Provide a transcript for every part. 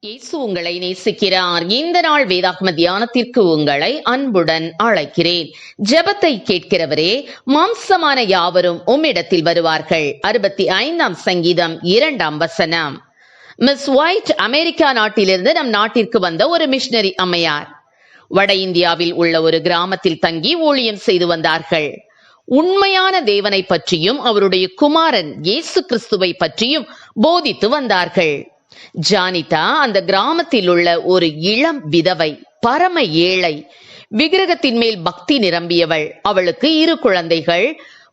இயேசு உங்களை நேசிக்கிறார். இந்த நாள் வேதாகம தியானத்திற்கு உங்களை அன்புடன் அழைக்கிறேன். ஜெபத்தை கேட்கிறவரே, மாம்சமான யாவரும் உம்மிடத்தில் வருவார்கள். 65ஆம் சங்கீதம் 2ஆம் வசனம். மிஸ் ஒயிட் அமெரிக்கா நாட்டிலிருந்து நம் நாட்டிற்கு வந்த ஒரு மிஷனரி அம்மையார். வட இந்தியாவில் உள்ள ஒரு கிராமத்தில் தங்கி ஊழியம் செய்து வந்தார்கள். உண்மையான தேவனை பற்றியும் அவருடைய குமாரன் இயேசு கிறிஸ்துவை பற்றியும் போதித்து வந்தார்கள். ஜானிதா அந்த கிராமத்தில் உள்ள ஒரு இளம் விதவை, பரம ஏழை, விக்கிரகத்தின் மேல் பக்தி நிரம்பியவள். அவளுக்கு 2 குழந்தைகள்.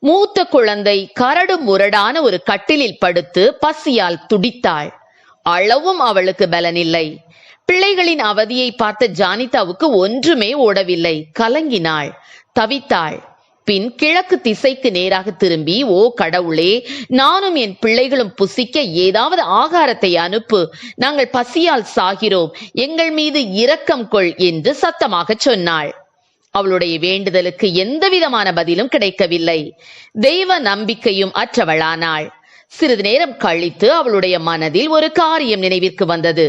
மூத்த குழந்தை கரடு முரடான ஒரு கட்டிலில் படுத்து பசியால் துடித்தாள். அளவும் அவளுக்கு பலனில்லை. பிள்ளைகளின் அவதியை பார்த்த ஜானிதாவுக்கு ஒன்றுமே ஓடவில்லை. கலங்கினாள், தவித்தாள். பின் கிழக்கு திசைக்கு நேராக திரும்பி, ஓ கடவுளே, நானும் என் பிள்ளைகளும் புசிக்க ஏதாவது ஆகாரத்தை அனுப்பு, நாங்கள் பசியால் சாகிறோம், எங்கள் மீது இரக்கம் கொள் என்று சத்தமாக சொன்னாள். அவளுடைய வேண்டுதலுக்கு எந்தவிதமான பதிலும் கிடைக்கவில்லை. தெய்வ நம்பிக்கையும் அற்றவளானாள். சிறிது நேரம் கழித்து அவளுடைய மனதில் ஒரு காரியம் நினைவிற்கு வந்தது.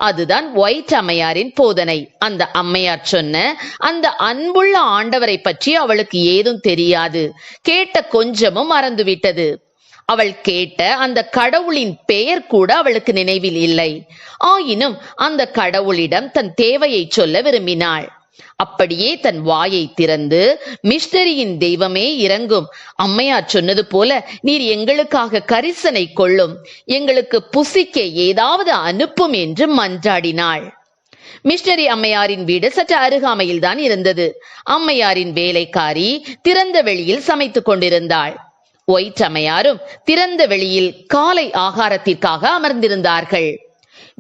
அதுதான் ஒயிட் அம்மையாரின் போதனை. அந்த அம்மையார் சொன்ன அந்த அன்புள்ள ஆண்டவரை பற்றி அவளுக்கு ஏதும் தெரியாது. கேட்ட கொஞ்சமும் மறந்துவிட்டது. அவள் கேட்ட அந்த கடவுளின் பெயர் கூட அவளுக்கு நினைவில் இல்லை. ஆயினும் அந்த கடவுளிடம் தன் தேவையை சொல்ல விரும்பினாள். அப்படியே தன் வாயை திறந்து, மிஷனரியின் தெய்வமே இறங்கும், அம்மையார் சொன்னது போல நீர் எங்களுக்காக கரிசனை கொள்ளும், எங்களுக்கு புசிக்க ஏதாவது அனுப்பும் என்று மன்றாடினாள். மிஷனரி அம்மையாரின் வீடு சற்று அருகாமையில் தான் இருந்தது. அம்மையாரின் வேலைக்காரி திறந்த வெளியில் சமைத்துக் கொண்டிருந்தாள். ஒயிட் அம்மையாரும் திறந்த வெளியில் காலை ஆகாரத்திற்காக அமர்ந்திருந்தார்கள்.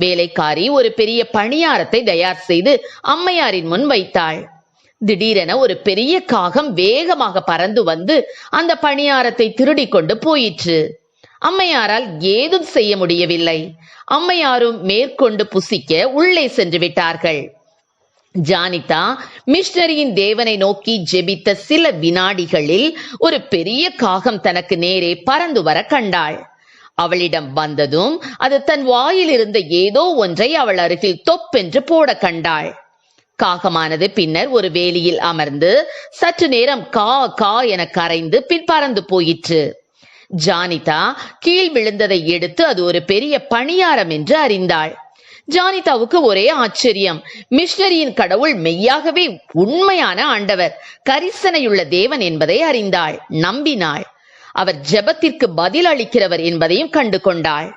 வேலைக்காரி ஒரு பெரிய பணியாரத்தை தயார் செய்து அம்மையாரின் முன் வைத்தாள். திடீரென ஒரு பெரிய காகம் வேகமாக பறந்து வந்து அந்த பணியாரத்தை திருடி கொண்டு போயிற்று. அம்மையாரால் ஏதும் செய்ய முடியவில்லை. அம்மையாரும் மேற்கொண்டு புசிக்க உள்ளே சென்று விட்டார்கள். ஜானிதா மிஷனரியின் தேவனை நோக்கி ஜெபித்த சில வினாடிகளில் ஒரு பெரிய காகம் தனக்கு நேரே பறந்து வர கண்டாள். அவளிடம் வந்ததும் அது தன் வாயில் இருந்த ஏதோ ஒன்றை அவள் அருகில் தொப்பென்று போட கண்டாள். காகமானது பின்னர் ஒரு வேலியில் அமர்ந்து சற்று நேரம் கா கா என கரைந்து பின் பறந்து போயிற்று. ஜானிதா கீழ் விழுந்ததை எடுத்து அது ஒரு பெரிய பணியாரம் என்று அறிந்தாள். ஜானிதாவுக்கு ஒரே ஆச்சரியம். மிஷனரியின் கடவுள் மெய்யாகவே உண்மையான ஆண்டவர், கரிசனையுள்ள தேவன் என்பதை அறிந்தாள், நம்பினாள். அவர் ஜெபத்திற்கு பதில் அளிக்கிறவர் என்பதையும் கண்டு கொண்டாள்.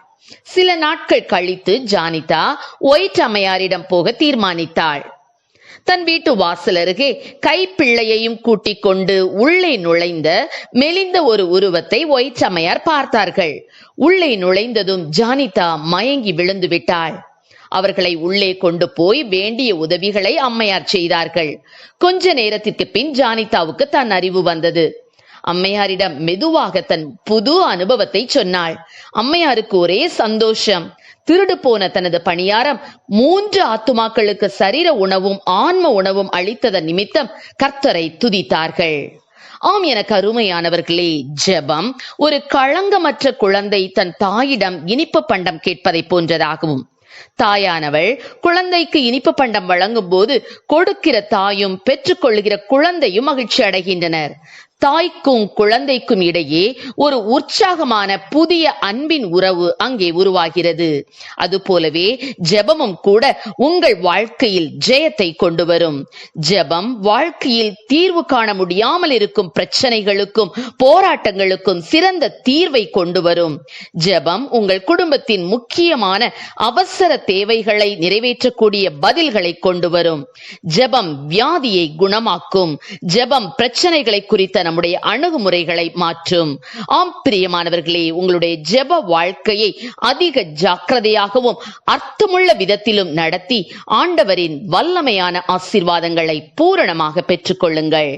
சில நாட்கள் கழித்து ஜானிதா ஒயிட் அம்மையாரிடம் போக தீர்மானித்தாள். தன் வீட்டு வாசல் அருகே கைப்பிள்ளையையும் கூட்டிக் கொண்டு உள்ளே நுழைந்த மெலிந்த ஒரு உருவத்தை ஒயிட் அம்மையார் பார்த்தார்கள். உள்ளே நுழைந்ததும் ஜானிதா மயங்கி விழுந்து விட்டாள். அவர்களை உள்ளே கொண்டு போய் வேண்டிய உதவிகளை அம்மையார் செய்தார்கள். கொஞ்ச நேரத்திற்கு பின் ஜானிதாவுக்கு தன் அறிவு வந்தது. அம்மையாரிடம் மெதுவாக தன் புது அனுபவத்தை சொன்னாள். அம்மையாருக்கு ஒரே சந்தோஷம். திருடு போன தனது பணியாரம் 3 ஆத்துமாக்களுக்கு சரீர உணவும் ஆன்ம உணவும் அளித்ததன் நிமித்தம் கர்த்தரை துதித்தார்கள். ஆம், எனக்கு அருமையானவர்களே, ஜெபம் ஒரு களங்கமற்ற குழந்தை தன் தாயிடம் இனிப்பு பண்டம் கேட்பதை போன்றதாகவும், தாயானவள் குழந்தைக்கு இனிப்பு பண்டம் வழங்கும் போது கொடுக்கிற தாயும் பெற்றுக்கொள்கிற குழந்தையும் மகிழ்ச்சி அடைகின்றனர். தாய்க்கும் குழந்தைக்கும் இடையே ஒரு உற்சாகமான புதிய அன்பின் உறவு அங்கே உருவாகிறது. அதுபோலவே ஜெபமும் கூட உங்கள் வாழ்க்கையில் ஜெயத்தை கொண்டு வரும். ஜெபம் வாழ்க்கையில் தீர்வு காண முடியாமல் இருக்கும் பிரச்சனைகளுக்கும் போராட்டங்களுக்கும் சிறந்த தீர்வை கொண்டு வரும். ஜெபம் உங்கள் குடும்பத்தின் முக்கியமான அவசர தேவைகளை நிறைவேற்றக்கூடிய பதில்களை கொண்டு வரும். ஜெபம் வியாதியை குணமாக்கும். ஜெபம் பிரச்சனைகளை குறித்த நம்முடைய அணுகுமுறைகளை மாற்றும். ஆம் பிரியமானவர்களே, உங்களுடைய ஜெப வாழ்க்கையை அதிக ஜாக்கிரதையாகவும் அர்த்தமுள்ள விதத்திலும் நடத்தி ஆண்டவரின் வல்லமையான ஆசீர்வாதங்களை பூரணமாக பெற்றுக்கொள்ளுங்கள்.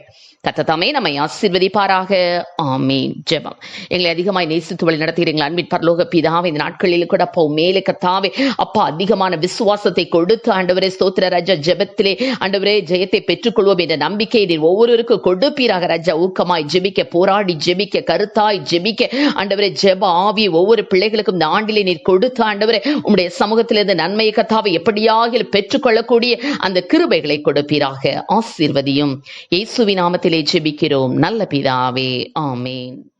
கர்த்தர் நம்மை ஆசீர்வதிப்பாராக. ஆமென். ஜெபம். எங்களை அதிகமாய் நேசித்து வழி நடத்துகிறீர்கள் அன்பின் பரலோக பிதாவே, இந்த நாட்களில் கூட அப்பா மேலே கர்த்தாவே அப்பா அதிகமான விசுவாசத்தை கொடுத்து ஆண்டவரே ஸ்தோத்திர ராஜா, ஜெபத்திலே ஆண்டவரே ஜெயத்தை பெற்றுக்கொள்வோம் என்ற நம்பிக்கை நீர் ஒவ்வொருவருக்கும் கொடுப்பீராக ராஜா. ஊக்கமாய் ஜெபிக்க, போராடி ஜெபிக்க, கருத்தாய் ஜெபிக்க ஆண்டவரே ஜெப ஆவி ஒவ்வொரு பிள்ளைகளுக்கும் இந்த ஆண்டிலே நீர் கொடுத்து ஆண்டவரே உம்முடைய சமூகத்திலிருந்து நன்மையை கர்த்தாவே எப்படியாக பெற்றுக்கொள்ளக்கூடிய அந்த கிருபைகளை கொடுப்பீராக. ஆசீர்வதியும். இயேசுவின் நாமத்திலே ஜெபிக்கிறோம் நல்ல பிதாவே. ஆமென்.